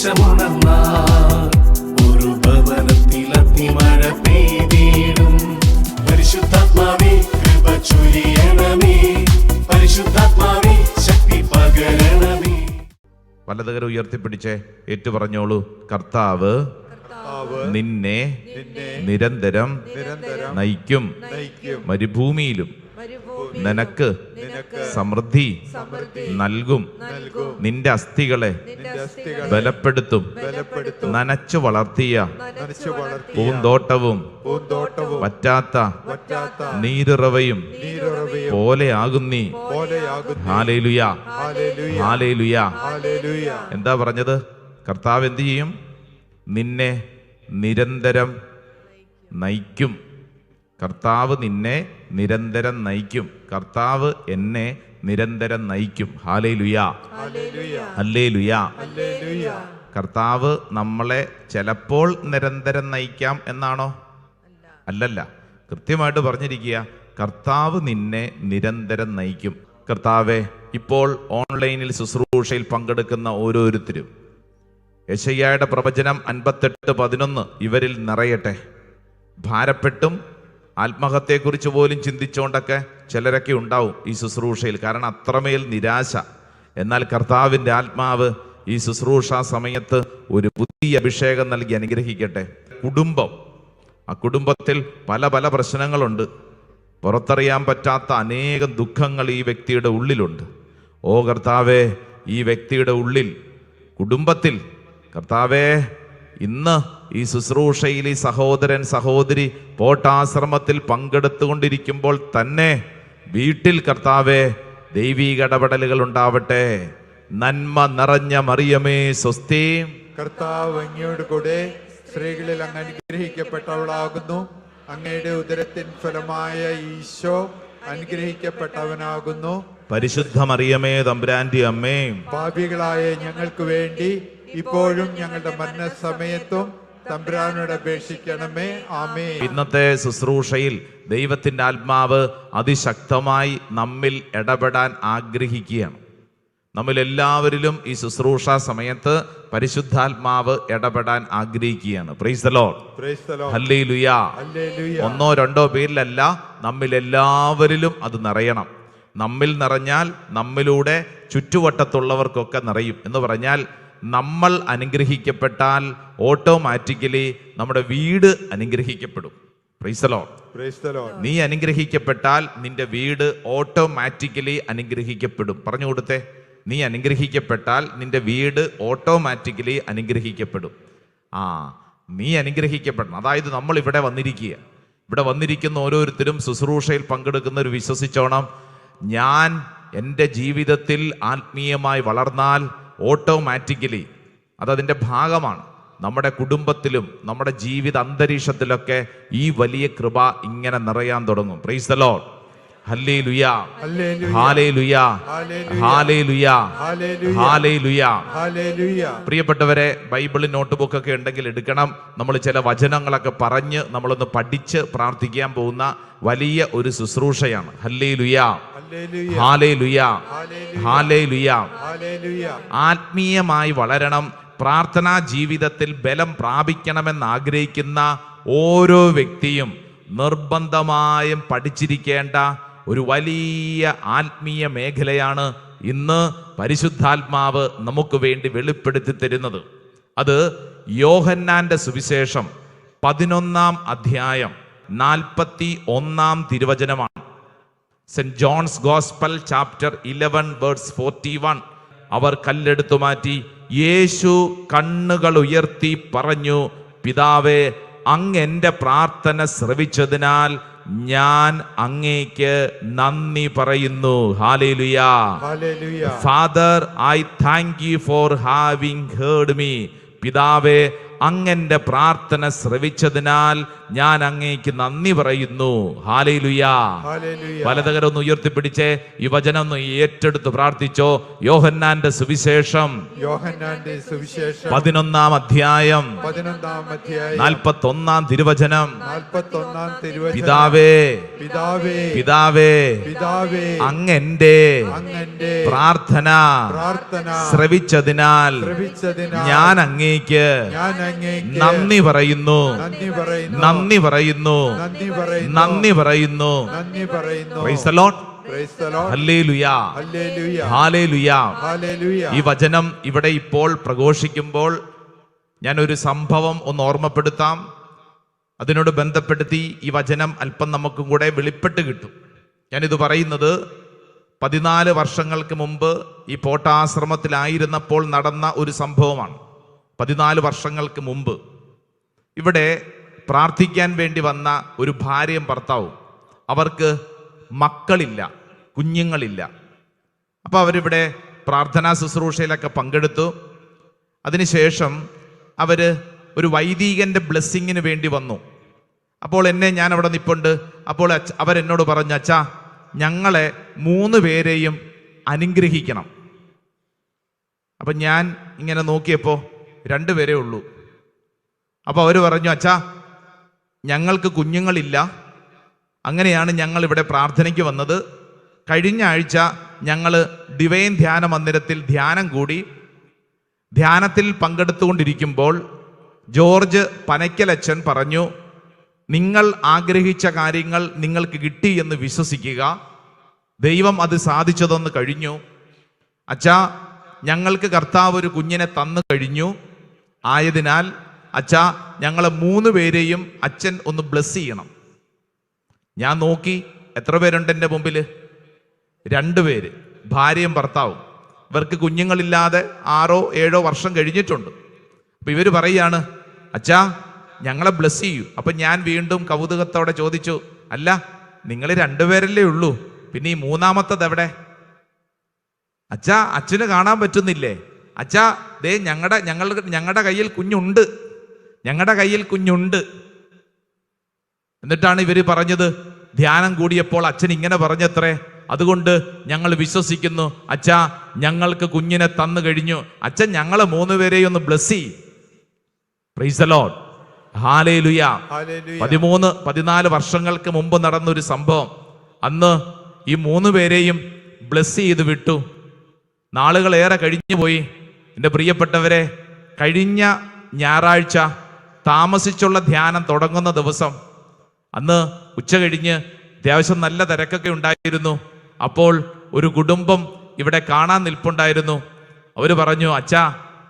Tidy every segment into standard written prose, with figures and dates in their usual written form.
ദേശമുണർന്നാൽ ഒരു ഭവനത്തിൽ അഗ്നിമഴ പെയ്തിടും. പരിശുദ്ധാത്മാവേ കൃപ ചൊരിയണമേ, പരിശുദ്ധാത്മാവേ ശക്തി പകരണമേ. വലതുകരം ഉയർത്തിപ്പിടിച്ചേ, ഏറ്റുപറഞ്ഞോളൂ. കർത്താവ് നിന്നെ നിരന്തരം നയിക്കും. മരുഭൂമിയിലും നിനക്ക് സമൃദ്ധി നൽകും. നിന്റെ അസ്ഥികളെ ബലപ്പെടുത്തും. നനച്ചു വളർത്തിയ പൂന്തോട്ടവും വറ്റാത്ത നീരുറവയും പോലെയാകും നീ. Hallelujah, hallelujah. എന്താ പറഞ്ഞത്? കർത്താവ് എന്ത് ചെയ്യും? നിന്നെ നിരന്തരം നയിക്കും. കർത്താവ് നിന്നെ നിരന്തരം നയിക്കും. കർത്താവ് എന്നെ നിരന്തരം നയിക്കും. Hallelujah, hallelujah. കർത്താവ് നമ്മളെ ചിലപ്പോൾ നിരന്തരം നയിക്കാം എന്നാണോ? അല്ലല്ല, കൃത്യമായിട്ട് പറഞ്ഞിരിക്കുക, കർത്താവ് നിന്നെ നിരന്തരം നയിക്കും. കർത്താവെ, ഇപ്പോൾ ഓൺലൈനിൽ ശുശ്രൂഷയിൽ പങ്കെടുക്കുന്ന ഓരോരുത്തരും യെശയ്യായുടെ പ്രവചനം 58:11 ഇവരിൽ നിറയട്ടെ. ഭാരപ്പെട്ടും ആത്മഹത്യയെക്കുറിച്ച് പോലും ചിന്തിച്ചുകൊണ്ടൊക്കെ ചിലരൊക്കെ ഉണ്ടാവും ഈ ശുശ്രൂഷയിൽ. കാരണം അത്രമേൽ നിരാശ. എന്നാൽ കർത്താവിൻ്റെ ആത്മാവ് ഈ ശുശ്രൂഷ സമയത്ത് ഒരു പുതിയ അഭിഷേകം നൽകി അനുഗ്രഹിക്കട്ടെ. ആ കുടുംബത്തിൽ പല പല പ്രശ്നങ്ങളുണ്ട്. പുറത്തറിയാൻ പറ്റാത്ത അനേകം ദുഃഖങ്ങൾ ഈ വ്യക്തിയുടെ ഉള്ളിലുണ്ട്. ഓ കർത്താവേ, ഈ വ്യക്തിയുടെ ഉള്ളിൽ, കുടുംബത്തിൽ കർത്താവേ, ഇന്ന് ഈ ശുശ്രൂഷയിൽ ഈ സഹോദരൻ സഹോദരി പോട്ടാശ്രമത്തിൽ പങ്കെടുത്തുകൊണ്ടിരിക്കുമ്പോൾ തന്നെ വീട്ടിൽ കർത്താവേ ദൈവീക ഇടപെടലുകൾ ഉണ്ടാവട്ടെ. നന്മ നിറഞ്ഞ മറിയമേ സ്വസ്തി, കർത്താവ് അങ്ങയോട് കൂടെ സ്ത്രീകളിൽ അങ്ങ് അനുഗ്രഹിക്കപ്പെട്ടവളാകുന്നു. അങ്ങയുടെ ഉദരത്തിൻ ഫലമായ ഈശോ അനുഗ്രഹിക്കപ്പെട്ടവനാകുന്നു. പരിശുദ്ധ മറിയമേ തമ്പുരാന്റെ അമ്മേ, പാപികളായ ഞങ്ങൾക്ക് വേണ്ടി ഇപ്പോഴും ഞങ്ങളുടെ മരണസമയത്തും തമ്പുരാനോട് അപേക്ഷിക്കണമേ. ആമേൻ. ഇന്നത്തെ ശുശ്രൂഷയിൽ ദൈവത്തിൻ്റെ ആത്മാവ് അതിശക്തമായി നമ്മിൽ ഇടപെടാൻ ആഗ്രഹിക്കുകയാണ്. നമ്മളെല്ലാവരിലും ഈ ശുശ്രൂഷ സമയത്ത് പരിശുദ്ധാത്മാവ് ഇടപെടാൻ ആഗ്രഹിക്കുകയാണ്. Price the lord, hallelujah. ഒന്നോ രണ്ടോ പേരിലല്ല, നമ്മിലെല്ലാവരിലും അത് നിറയണം. നമ്മിൽ നിറഞ്ഞാൽ നമ്മിലൂടെ ചുറ്റുവട്ടത്തുള്ളവർക്കൊക്കെ നിറയും. എന്ന് പറഞ്ഞാൽ നമ്മൾ അനുഗ്രഹിക്കപ്പെട്ടാൽ ഓട്ടോമാറ്റിക്കലി നമ്മുടെ വീട് അനുഗ്രഹിക്കപ്പെടും. Praise the Lord. നീ അനുഗ്രഹിക്കപ്പെട്ടാൽ നിന്റെ വീട് ഓട്ടോമാറ്റിക്കലി അനുഗ്രഹിക്കപ്പെടും. പറഞ്ഞു കൊടുത്തേ, നീ അനുഗ്രഹിക്കപ്പെട്ടാൽ നിന്റെ വീട് ഓട്ടോമാറ്റിക്കലി അനുഗ്രഹിക്കപ്പെടും. നീ അനുഗ്രഹിക്കപ്പെടണം. അതായത് നമ്മൾ ഇവിടെ വന്നിരിക്കുന്ന ഓരോരുത്തരും ശുശ്രൂഷയിൽ പങ്കെടുക്കുന്നവർ വിശ്വസിച്ചോണം, ഞാൻ എൻ്റെ ജീവിതത്തിൽ ആത്മീയമായി വളർന്നാൽ ഓട്ടോമാറ്റിക്കലി അതതിൻ്റെ ഭാഗമാണ്. നമ്മുടെ കുടുംബത്തിലും നമ്മുടെ ജീവിത അന്തരീക്ഷത്തിലൊക്കെ ഈ വലിയ കൃപ ഇങ്ങനെ നിറയാൻ തുടങ്ങും. Price the lord, hallelujah, hallelujah, hallelujah, hallelujah. പ്രിയപ്പെട്ടവരെ, ബൈബിൾ നോട്ട്ബുക്ക് ഒക്കെ ഉണ്ടെങ്കിൽ എടുക്കണം. നമ്മൾ ചില വചനങ്ങളൊക്കെ പറഞ്ഞ് നമ്മളൊന്ന് പഠിച്ച് പ്രാർത്ഥിക്കാൻ പോകുന്ന വലിയ ഒരു ശുശ്രൂഷയാണ്. Hallelujah, hallelujah, hallelujah. ആത്മീയമായി വളരണം, പ്രാർത്ഥനാ ജീവിതത്തിൽ ബലം പ്രാപിക്കണമെന്ന് ആഗ്രഹിക്കുന്ന ഓരോ വ്യക്തിയും നിർബന്ധമായും പഠിച്ചിരിക്കേണ്ട ഒരു വലിയ ആത്മീയ മേഖലയാണ് ഇന്ന് പരിശുദ്ധാത്മാവ് നമുക്ക് വേണ്ടി വെളിപ്പെടുത്തി തരുന്നത്. അത് യോഹന്നാന്റെ സുവിശേഷം 11-ാം അധ്യായം 41-ാം തിരുവചനമാണ്. Saint John's gospel chapter 11:41. അവർ കല്ലെടുത്തു മാറ്റി. യേശു കണ്ണുകൾ ഉയർത്തി പറഞ്ഞു, പിതാവേ, അങ്ങ് എൻ്റെ പ്രാർത്ഥന ശ്രവിച്ചതിനാൽ ഞാൻ അങ്ങേക്ക് നന്ദി പറയുന്നു. Hallelujah. Father, I thank you for having heard me. പിതാവേ, അങ്ങന്റെ പ്രാർത്ഥന ശ്രവിച്ചതിനാൽ ഞാൻ അങ്ങേക്ക് നന്ദി പറയുന്നു. ഹല്ലേലൂയാ. ഹല്ലേലൂയ. വലതുകരം ഒന്ന് ഉയർത്തിപ്പിടിച്ചേ ഈ വചനം ഒന്ന് ഏറ്റെടുത്ത് പ്രാർത്ഥിച്ചോ. യോഹന്നാന്റെ സുവിശേഷം യോഹന്നാന്റെ സുവിശേഷം 11-ാം അധ്യായം 11-ാം അധ്യായം 41-ാം തിരുവചനം. 41-ാം തിരുവചനം. പിതാവേ പിതാവേ പിതാവേ പിതാവേ അങ്ങെന്റെ അങ്ങന്റെ പ്രാർത്ഥന പ്രാർത്ഥന ശ്രവിച്ചതിനാൽ ശ്രവിച്ചതിനാൽ ഞാൻ അങ്ങേക്ക് ഞാൻ അങ്ങേക്ക് നന്ദി പറയുന്നു. നന്ദി പറയുന്നു. നന്ദി പറയുന്നു. നന്ദി പറയുന്നു. നന്ദി പറയുന്നു. നന്ദി പറയുന്നു. Praise the Lord. Praise the Lord. Hallelujah. Hallelujah. Hallelujah. Hallelujah. ഈ വചനം ഇവിടെ ഇപ്പോൾ പ്രഘോഷിക്കുമ്പോൾ ഞാൻ ഒരു സംഭവം ഒന്ന് ഓർമ്മപ്പെടുത്താം. അതിനോട് ബന്ധപ്പെടുത്തി ഈ വചനം അല്പം നമുക്കും കൂടെ വെളിപ്പെട്ട് കിട്ടും. ഞാനിത് പറയുന്നത് 14 വർഷങ്ങൾക്ക് മുമ്പ് ഈ പോട്ടാശ്രമത്തിലായിരുന്നപ്പോൾ നടന്ന ഒരു സംഭവമാണ്. 14 വർഷങ്ങൾക്ക് മുമ്പ് ഇവിടെ പ്രാർത്ഥിക്കാൻ വേണ്ടി വന്ന ഒരു ഭാര്യയും ഭർത്താവും, അവർക്ക് മക്കളില്ല, കുഞ്ഞുങ്ങളില്ല. അപ്പോൾ അവരിവിടെ പ്രാർത്ഥനാ ശുശ്രൂഷയിലൊക്കെ പങ്കെടുത്തു. അതിനുശേഷം അവർ ഒരു വൈദികൻ്റെ ബ്ലെസ്സിങ്ങിന് വേണ്ടി വന്നു. അപ്പോൾ ഞാൻ അവിടെ നിൽപ്പുണ്ട്. അപ്പോൾ അവരെന്നോട് പറഞ്ഞു, അച്ഛാ ഞങ്ങളെ 3 പേരെയും അനുഗ്രഹിക്കണം. അപ്പം ഞാൻ ഇങ്ങനെ നോക്കിയപ്പോൾ 2 പേരേ ഉള്ളൂ. അപ്പോൾ അവർ പറഞ്ഞു, അച്ഛാ ഞങ്ങൾക്ക് കുഞ്ഞുങ്ങളില്ല, അങ്ങനെയാണ് ഞങ്ങൾ ഇവിടെ പ്രാർത്ഥനയ്ക്ക് വന്നത്. കഴിഞ്ഞ ആഴ്ച ഞങ്ങൾ ഡിവൈൻ ധ്യാന മന്ദിരത്തിൽ ധ്യാനം കൂടി. ധ്യാനത്തിൽ പങ്കെടുത്തുകൊണ്ടിരിക്കുമ്പോൾ ജോർജ് പനയ്ക്കലച്ചൻ പറഞ്ഞു, നിങ്ങൾ ആഗ്രഹിച്ച കാര്യങ്ങൾ നിങ്ങൾക്ക് കിട്ടി എന്ന് വിശ്വസിക്കുക, ദൈവം അത് സാധിച്ചതെന്ന് കഴിഞ്ഞു. അച്ഛാ ഞങ്ങൾക്ക് കർത്താവ് ഒരു കുഞ്ഞിനെ തന്നു കഴിഞ്ഞു. ആയതിനാൽ അച്ഛാ ഞങ്ങളെ 3 പേരെയും അച്ഛൻ ഒന്ന് ബ്ലെസ് ചെയ്യണം. ഞാൻ നോക്കി, എത്ര പേരുണ്ട് എൻ്റെ മുമ്പിൽ? 2 പേര്, ഭാര്യയും ഭർത്താവും. ഇവർക്ക് കുഞ്ഞുങ്ങളില്ലാതെ 6-7 വർഷം കഴിഞ്ഞിട്ടുണ്ട്. അപ്പം ഇവർ പറയാണ്, അച്ഛാ ഞങ്ങളെ ബ്ലെസ് ചെയ്യൂ. അപ്പം ഞാൻ വീണ്ടും കൗതുകത്തോടെ ചോദിച്ചു, അല്ല നിങ്ങൾ 2 പേരല്ലേ ഉള്ളൂ, പിന്നെ ഈ 3ാമത്തത് എവിടെ? അച്ഛാ അച്ഛന് കാണാൻ പറ്റുന്നില്ലേ? അച്ഛാ ദേ ഞങ്ങളുടെ കയ്യിൽ കുഞ്ഞുണ്ട്, ഞങ്ങളുടെ കയ്യിൽ കുഞ്ഞുണ്ട്. എന്നിട്ടാണ് ഇവർ പറഞ്ഞത്, ധ്യാനം കൂടിയപ്പോൾ അച്ഛൻ ഇങ്ങനെ പറഞ്ഞത്രേ, അതുകൊണ്ട് ഞങ്ങൾ വിശ്വസിക്കുന്നു അച്ഛാ ഞങ്ങൾക്ക് കുഞ്ഞിനെ തന്നു കഴിഞ്ഞു. അച്ഛൻ ഞങ്ങളെ 3 പേരെയും ഒന്ന് ബ്ലെസ് ചെയ്യും. Price the lord. ഹല്ലേലൂയ. 13-14 വർഷങ്ങൾക്ക് മുമ്പ് നടന്നൊരു സംഭവം. അന്ന് ഈ 3 പേരെയും ബ്ലെസ് ചെയ്ത് വിട്ടു. നാളുകളേറെ കഴിഞ്ഞു പോയി. എൻ്റെ പ്രിയപ്പെട്ടവരെ, കഴിഞ്ഞ ഞായറാഴ്ച താമസിച്ചുള്ള ധ്യാനം തുടങ്ങുന്ന ദിവസം, അന്ന് ഉച്ച കഴിഞ്ഞ് അത്യാവശ്യം നല്ല തിരക്കൊക്കെ ഉണ്ടായിരുന്നു. അപ്പോൾ ഒരു കുടുംബം ഇവിടെ കാണാൻ നിൽപ്പുണ്ടായിരുന്നു. അവർ പറഞ്ഞു, അച്ഛാ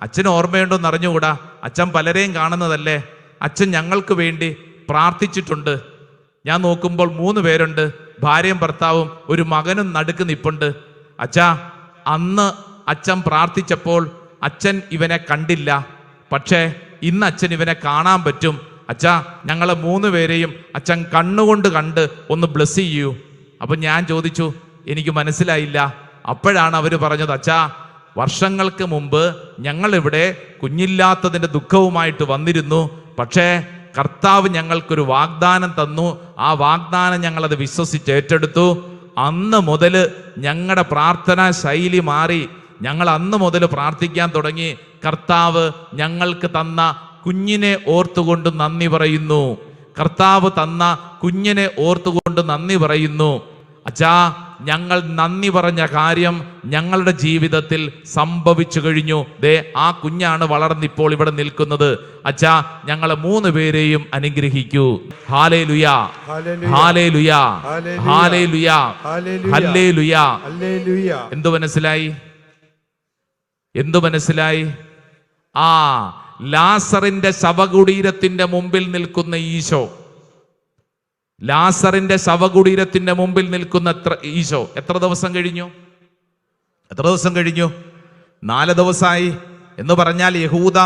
അച്ഛന് ഓർമ്മയുണ്ടോന്ന് അറിഞ്ഞുകൂടാ, അച്ഛൻ പലരെയും കാണുന്നതല്ലേ, അച്ഛൻ ഞങ്ങൾക്ക് വേണ്ടി പ്രാർത്ഥിച്ചിട്ടുണ്ട്. ഞാൻ നോക്കുമ്പോൾ 3 പേരുണ്ട്, ഭാര്യയും ഭർത്താവും, ഒരു മകനും നടുക്ക് നിൽപ്പുണ്ട്. അച്ഛാ അന്ന് അച്ഛൻ പ്രാർത്ഥിച്ചപ്പോൾ അച്ഛൻ ഇവനെ കണ്ടില്ല, പക്ഷേ ഇന്ന് അച്ഛൻ ഇവനെ കാണാൻ പറ്റും. അച്ഛാ ഞങ്ങളെ 3 പേരെയും അച്ഛൻ കണ്ണുകൊണ്ട് കണ്ട് ഒന്ന് ബ്ലെസ് ചെയ്യൂ. അപ്പം ഞാൻ ചോദിച്ചു, എനിക്ക് മനസ്സിലായില്ല. അപ്പോഴാണ് അവർ പറഞ്ഞത്, അച്ഛാ വർഷങ്ങൾക്ക് മുമ്പ് ഞങ്ങളിവിടെ കുഞ്ഞില്ലാത്തതിൻ്റെ ദുഃഖവുമായിട്ട് വന്നിരുന്നു, പക്ഷേ കർത്താവ് ഞങ്ങൾക്കൊരു വാഗ്ദാനം തന്നു. ആ വാഗ്ദാനം ഞങ്ങളത് വിശ്വസിച്ച് ഏറ്റെടുത്തു. അന്ന് മുതൽ ഞങ്ങളുടെ പ്രാർത്ഥനാ ശൈലി മാറി. ഞങ്ങൾ അന്ന് മുതൽ പ്രാർത്ഥിക്കാൻ തുടങ്ങി. കർത്താവ് ഞങ്ങൾക്ക് തന്ന കുഞ്ഞിനെ ഓർത്തുകൊണ്ട് നന്ദി പറയുന്നു. കർത്താവ് തന്ന കുഞ്ഞിനെ ഓർത്തുകൊണ്ട് നന്ദി പറയുന്നു. അച്ഛാ ഞങ്ങൾ നന്ദി പറഞ്ഞ കാര്യം ഞങ്ങളുടെ ജീവിതത്തിൽ സംഭവിച്ചു കഴിഞ്ഞു. ദേ ആ കുഞ്ഞാണ് വളർന്നിപ്പോൾ ഇവിടെ നിൽക്കുന്നത്. അച്ഛാ ഞങ്ങളെ 3 പേരെയും അനുഗ്രഹിക്കൂ. ഹല്ലേലൂയാ, ഹല്ലേലൂയാ, ഹല്ലേലൂയാ, ഹല്ലേലൂയാ. എന്തു മനസ്സിലായി? എന്തു മനസ്സിലായി? ആ ലാസറിന്റെ ശവകുടീരത്തിന്റെ മുമ്പിൽ നിൽക്കുന്ന ഈശോ, ലാസറിന്റെ ശവകുടീരത്തിന്റെ മുമ്പിൽ നിൽക്കുന്ന ഈശോ എത്ര ദിവസം കഴിഞ്ഞു? 4 ദിവസമായി എന്ന് പറഞ്ഞാൽ യഹൂദ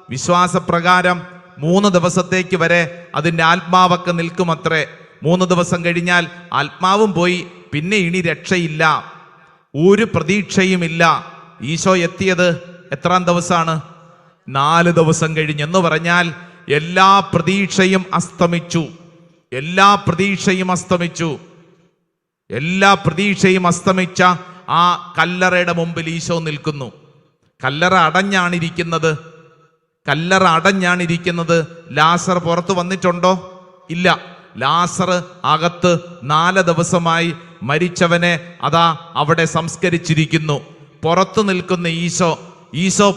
വിശ്വാസപ്രകാരം 3 ദിവസത്തേക്ക് വരെ അതിൻ്റെ ആത്മാവൊക്കെ നിൽക്കുമത്രേ. 3 ദിവസം കഴിഞ്ഞാൽ ആത്മാവും പോയി, പിന്നെ ഇനി രക്ഷയില്ല, ഒരു പ്രതീക്ഷയുമില്ല. ഈശോ എത്തിയത് എത്രാം ദിവസമാണ്? 4 ദിവസം കഴിഞ്ഞെന്ന് പറഞ്ഞാൽ എല്ലാ പ്രതീക്ഷയും അസ്തമിച്ചു. എല്ലാ പ്രതീക്ഷയും അസ്തമിച്ചു. എല്ലാ പ്രതീക്ഷയും അസ്തമിച്ച ആ കല്ലറയുടെ മുമ്പിൽ ഈശോ നിൽക്കുന്നു. കല്ലറ അടഞ്ഞാണിരിക്കുന്നത്. കല്ലറ അടഞ്ഞാണിരിക്കുന്നത്. ലാസർ പുറത്തു വന്നിട്ടുണ്ടോ? ഇല്ല. ലാസർ അകത്ത് 4 ദിവസമായി മരിച്ചവനെ അതാ അവിടെ സംസ്കരിച്ചിരിക്കുന്നു. പുറത്തു നിൽക്കുന്ന ഈശോ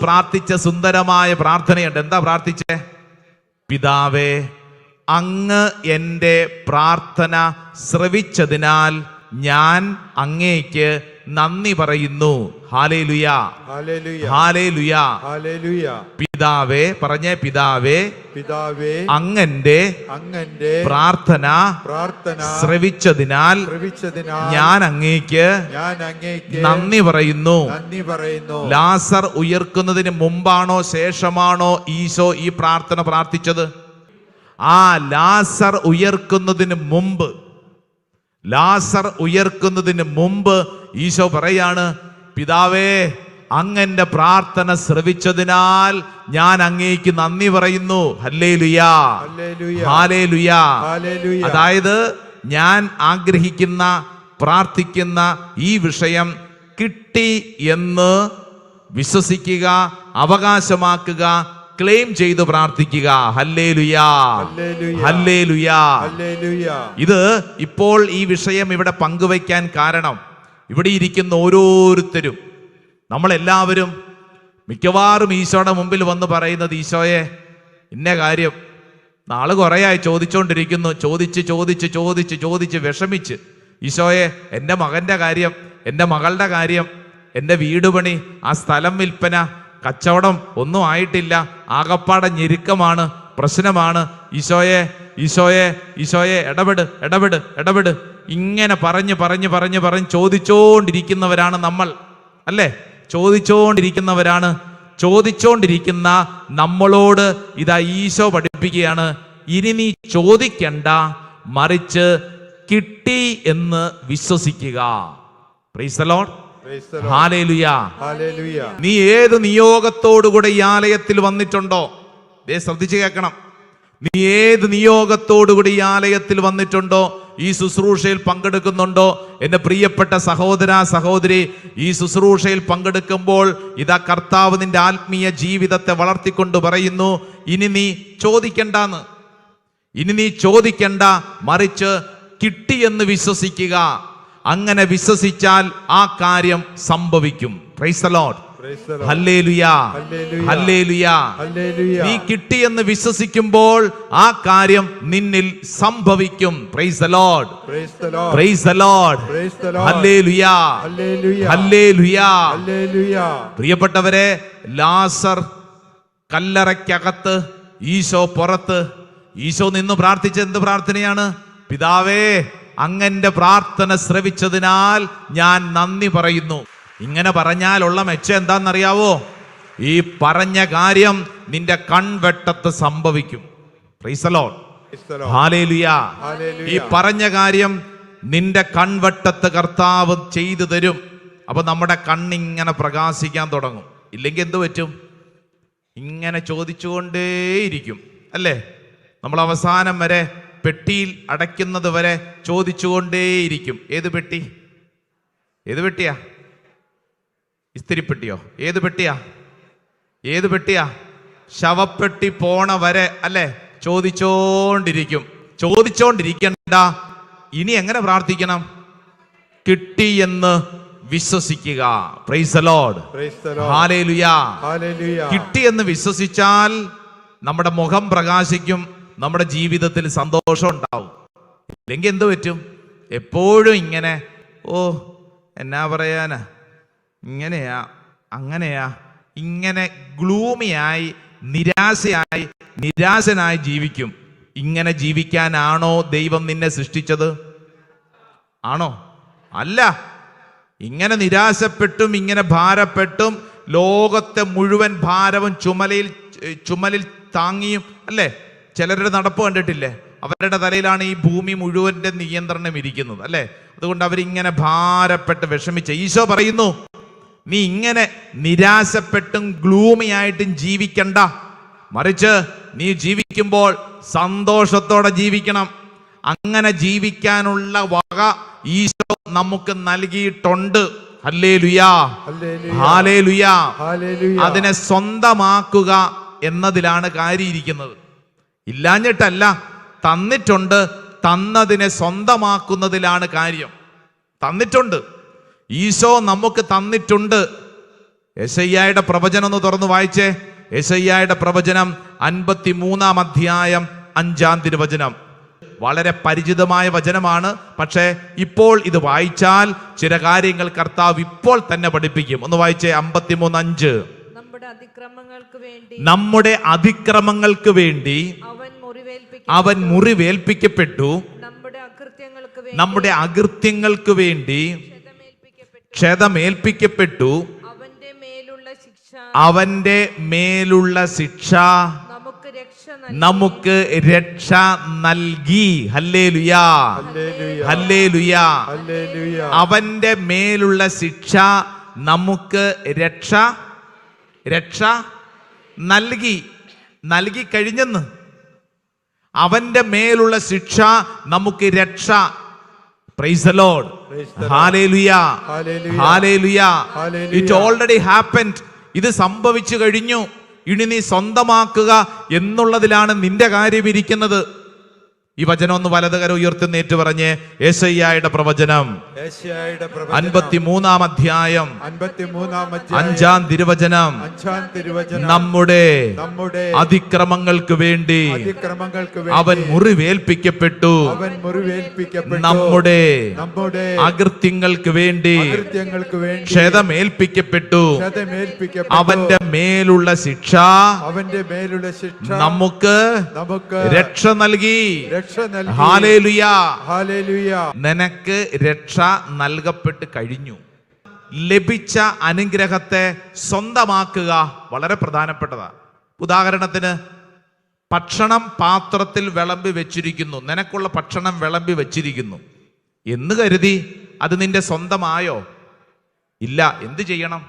പ്രാർത്ഥിച്ച സുന്ദരമായ പ്രാർത്ഥനയുണ്ട്. എന്താ പ്രാർത്ഥിച്ചേ? പിതാവേ, അങ്ങ് എൻ്റെ പ്രാർത്ഥന ശ്രവിച്ചതിനാൽ ഞാൻ അങ്ങേക്ക് നന്ദി പറയുന്നു. Hallelujah, hallelujah, hallelujah, hallelujah. പിതാവേ, പറഞ്ഞേ, പിതാവേ, പിതാവേ, അങ്ങന്റെ പ്രാർത്ഥന ശ്രവിച്ചതിനാൽ ഞാൻ അങ്ങേക്ക് നന്ദി പറയുന്നു. ലാസർ ഉയർക്കുന്നതിന് മുമ്പാണോ ശേഷമാണോ ഈശോ ഈ പ്രാർത്ഥന പ്രാർത്ഥിച്ചത്? ആ ലാസർ ഉയർക്കുന്നതിന് മുമ്പ്, ലാസർ ഉയർക്കുന്നതിന് മുമ്പ് ഈശോ പറയാണ്, പിതാവേ, അങ്ങന്റെ പ്രാർത്ഥന ശ്രവിച്ചതിനാൽ ഞാൻ അങ്ങേക്ക് നന്ദി പറയുന്നു. Hallelujah, hallelujah. അതായത് ഞാൻ ആഗ്രഹിക്കുന്ന, പ്രാർത്ഥിക്കുന്ന ഈ വിഷയം കിട്ടി എന്ന് വിശ്വസിക്കുക, അവകാശമാക്കുക, ക്ലെയിം ചെയ്ത് പ്രാർത്ഥിക്കുക. Hallelujah, hallelujah. ഇത് ഇപ്പോൾ ഈ വിഷയം ഇവിടെ പങ്കുവയ്ക്കാൻ കാരണം, ഇവിടെ ഇരിക്കുന്ന ഓരോരുത്തരും, നമ്മളെല്ലാവരും മിക്കവാറും ഈശോയുടെ മുമ്പിൽ വന്ന് പറയുന്നത്, ഈശോയെ, ഇന്ന കാര്യം നാള് കുറേയായി ചോദിച്ചുകൊണ്ടിരിക്കുന്നു, ചോദിച്ച് വിഷമിച്ച്, ഈശോയെ, എൻ്റെ മകൻ്റെ കാര്യം, എൻ്റെ മകളുടെ കാര്യം, എൻ്റെ വീട് പണി, ആ സ്ഥലം വിൽപ്പന, കച്ചവടം ഒന്നും ആയിട്ടില്ല, ആകപ്പാടെ ഞെരുക്കമാണ്, പ്രശ്നമാണ്. ഈശോയെ, ഈശോയെ, ഈശോയെ, ഇടപെട്. ഇങ്ങനെ പറഞ്ഞ് ചോദിച്ചോണ്ടിരിക്കുന്നവരാണ് നമ്മൾ, അല്ലേ? ചോദിച്ചോണ്ടിരിക്കുന്ന നമ്മളോട് ഇതാ ഈശോ പഠിപ്പിക്കുകയാണ്, ഇനി നീ ചോദിക്കണ്ട, മറിച്ച് കിട്ടി എന്ന് വിശ്വസിക്കുക. Price the lord, hallelujah. നീ ഏത് നിയോഗത്തോടുകൂടെ ഈ ആലയത്തിൽ വന്നിട്ടുണ്ടോ? ശ്രദ്ധിച്ചു കേൾക്കണം. നീ ഏത് നിയോഗത്തോടുകൂടി ഈ ആലയത്തിൽ വന്നിട്ടുണ്ടോ, ഈ ശുശ്രൂഷയിൽ പങ്കെടുക്കുന്നുണ്ടോ? എന്റെ പ്രിയപ്പെട്ട സഹോദര, സഹോദരി, ഈ ശുശ്രൂഷയിൽ പങ്കെടുക്കുമ്പോൾ ഇതാ കർത്താവ് നിന്റെ ആത്മീയ ജീവിതത്തെ വളർത്തിക്കൊണ്ട് പറയുന്നു, ഇനി നീ ചോദിക്കണ്ടെന്ന്. ഇനി നീ ചോദിക്കണ്ട, മറിച്ച് കിട്ടിയെന്ന് വിശ്വസിക്കുക. അങ്ങനെ വിശ്വസിച്ചാൽ ആ കാര്യം സംഭവിക്കും. Price the lord, hallelujah, hallelujah. നീ കിട്ടിയെന്ന് വിശ്വസിക്കുമ്പോൾ ആ കാര്യം നിന്നിൽ സംഭവിക്കും. Price the Lord, price the lord, hallelujah, hallelujah. പ്രിയപ്പെട്ടവരെ, ലാസർ കല്ലറയ്ക്കകത്ത്, ഈശോ പുറത്ത്. ഈശോ നിന്ന് പ്രാർത്ഥിച്ച എന്ത് പ്രാർത്ഥനയാണ്? പിതാവേ, അങ്ങന്റെ പ്രാർത്ഥന ശ്രവിച്ചതിനാൽ ഞാൻ നന്ദി പറയുന്നു. ഇങ്ങനെ പറഞ്ഞാലുള്ള മെച്ചം എന്താണെന്നറിയാവോ? ഈ പറഞ്ഞ കാര്യം നിന്റെ കൺവെട്ടത്ത് സംഭവിക്കും. Price the lord, hallelujah. ഈ പറഞ്ഞ കാര്യം നിന്റെ കൺവെട്ടത്ത് കർത്താവ് ചെയ്തു തരും. അപ്പൊ നമ്മുടെ കണ്ണിങ്ങനെ പ്രകാശിക്കാൻ തുടങ്ങും. ഇല്ലെങ്കിൽ എന്ത് പറ്റും? ഇങ്ങനെ ചോദിച്ചുകൊണ്ടേയിരിക്കും, അല്ലേ? നമ്മൾ അവസാനം വരെ, പെട്ടിയിൽ അടയ്ക്കുന്നത് വരെ ചോദിച്ചുകൊണ്ടേയിരിക്കും. ഏത് പെട്ടി? ഏത് പെട്ടിയാ? ഇസ്തിരിപ്പെട്ടിയോ? ഏത് പെട്ടിയാ? ഏത് പെട്ടിയാ? ശവപ്പെട്ടി പോണ വരെ, അല്ലേ? ചോദിച്ചോണ്ടിരിക്കണ്ട. ഇനി എങ്ങനെ പ്രാർത്ഥിക്കണം? കിട്ടി എന്ന് വിശ്വസിക്കുക. Price the lord, hallelujah. കിട്ടി എന്ന് വിശ്വസിച്ചാൽ നമ്മുടെ മുഖം പ്രകാശിക്കും, നമ്മുടെ ജീവിതത്തിൽ സന്തോഷം ഉണ്ടാവും. ഇല്ലെങ്കിൽ എന്ത് പറ്റും? എപ്പോഴും ഇങ്ങനെ, ഓ എന്നാ പറയാനാ, ഇങ്ങനെയാ അങ്ങനെയാ, ഇങ്ങനെ ഗ്ലൂമിയായി, നിരാശനായി ജീവിക്കും. ഇങ്ങനെ ജീവിക്കാനാണോ ദൈവം നിന്നെ സൃഷ്ടിച്ചത്? ആണോ? അല്ല. ഇങ്ങനെ നിരാശപ്പെട്ടും ഇങ്ങനെ ഭാരപ്പെട്ടും ലോകത്തെ മുഴുവൻ ഭാരവും ചുമലിൽ താങ്ങിയും, അല്ലേ? ചിലരുടെ നടപ്പ് കണ്ടിട്ടില്ലേ? അവരുടെ തലയിലാണ് ഈ ഭൂമി മുഴുവന്റെ നിയന്ത്രണം ഇരിക്കുന്നത്, അല്ലേ? അതുകൊണ്ട് അവരിങ്ങനെ ഭാരപ്പെട്ട് വിഷമിച്ച ഈശോ പറയുന്നു, നീ ഇങ്ങനെ നിരാശപ്പെട്ടും ഗ്ലൂമിയായിട്ടും ജീവിക്കണ്ട, മറിച്ച് നീ ജീവിക്കുമ്പോൾ സന്തോഷത്തോടെ ജീവിക്കണം. അങ്ങനെ ജീവിക്കാനുള്ള വക ഈശോ നമുക്ക് നൽകിയിട്ടുണ്ട്. ഹല്ലേലൂയാ, ഹല്ലേലൂയാ. അതിനെ സ്വന്തമാക്കുക എന്നതിലാണ് കാര്യം ഇരിക്കുന്നത്. ഇല്ലാഞ്ഞിട്ടല്ല, തന്നിട്ടുണ്ട്. തന്നതിനെ സ്വന്തമാക്കുന്നതിലാണ് കാര്യം. തന്നിട്ടുണ്ട്, ഈശോ നമുക്ക് തന്നിട്ടുണ്ട്. യെശയ്യായുടെ പ്രവചനം ഒന്ന് തുറന്നു വായിച്ചേ. യെശയ്യായുടെ പ്രവചനം 53-ാം അധ്യായം 5-ാം തിരുവചനം. വളരെ പരിചിതമായ വചനമാണ്. പക്ഷേ ഇപ്പോൾ ഇത് വായിച്ചാൽ ചില കാര്യങ്ങൾ കർത്താവ് ഇപ്പോൾ തന്നെ പഠിപ്പിക്കും. ഒന്ന് വായിച്ചേ, 53:5. നമ്മുടെ അതിക്രമങ്ങൾക്ക് വേണ്ടി അവൻ മുറിവേൽപ്പിക്കപ്പെട്ടു, നമ്മുടെ അകൃത്യങ്ങൾക്ക് വേണ്ടി ക്ഷതമേൽപ്പിക്കപ്പെട്ടു, അവന്റെ മേലുള്ള ശിക്ഷ നമുക്ക് രക്ഷ നൽകി. ഹല്ലേലൂയാ, ഹല്ലേലൂയാ. അവന്റെ മേലുള്ള ശിക്ഷ നമുക്ക് രക്ഷ നൽകി കഴിഞ്ഞെന്ന്. അവന്റെ മേലുള്ള ശിക്ഷ നമുക്ക് രക്ഷ. Price the Lord, hallelujah, hallelujah. It already happened. ഇത് സംഭവിച്ചു കഴിഞ്ഞു. ഇനി നീ സ്വന്തമാക്കുക എന്നുള്ളതിലാണ് നിന്റെ കാര്യം ഇരിക്കുന്നത്. ഈ വചനം ഒന്ന് വലതുകരം ഉയർത്തുന്നേറ്റ് പറഞ്ഞ് യെശയ്യായുടെ പ്രവചനം 53-ാം അധ്യായം 5-ാം തിരുവചനം. നമ്മുടെ അതിക്രമങ്ങൾക്ക് വേണ്ടി അവൻ മുറിവേൽപ്പിക്കപ്പെട്ടു, നമ്മുടെ അകൃത്യങ്ങൾക്ക് വേണ്ടി ക്ഷതമേൽപ്പിക്കപ്പെട്ടു, അവന്റെ മേലുള്ള ശിക്ഷ നമുക്ക് രക്ഷ നൽകി. Hallelujah, hallelujah. നിനക്ക് രക്ഷ നൽകപ്പെട്ട് കഴിഞ്ഞു. ലഭിച്ച അനുഗ്രഹത്തെ സ്വന്തമാക്കുക വളരെ പ്രധാനപ്പെട്ടതാണ്. ഉദാഹരണത്തിന്, ഭക്ഷണം പാത്രത്തിൽ വിളമ്പി വെച്ചിരിക്കുന്നു. നിനക്കുള്ള ഭക്ഷണം വിളമ്പി വെച്ചിരിക്കുന്നു എന്ന് കരുതി അത് നിന്റെ സ്വന്തമായോ? ഇല്ല. എന്ത് ചെയ്യണം?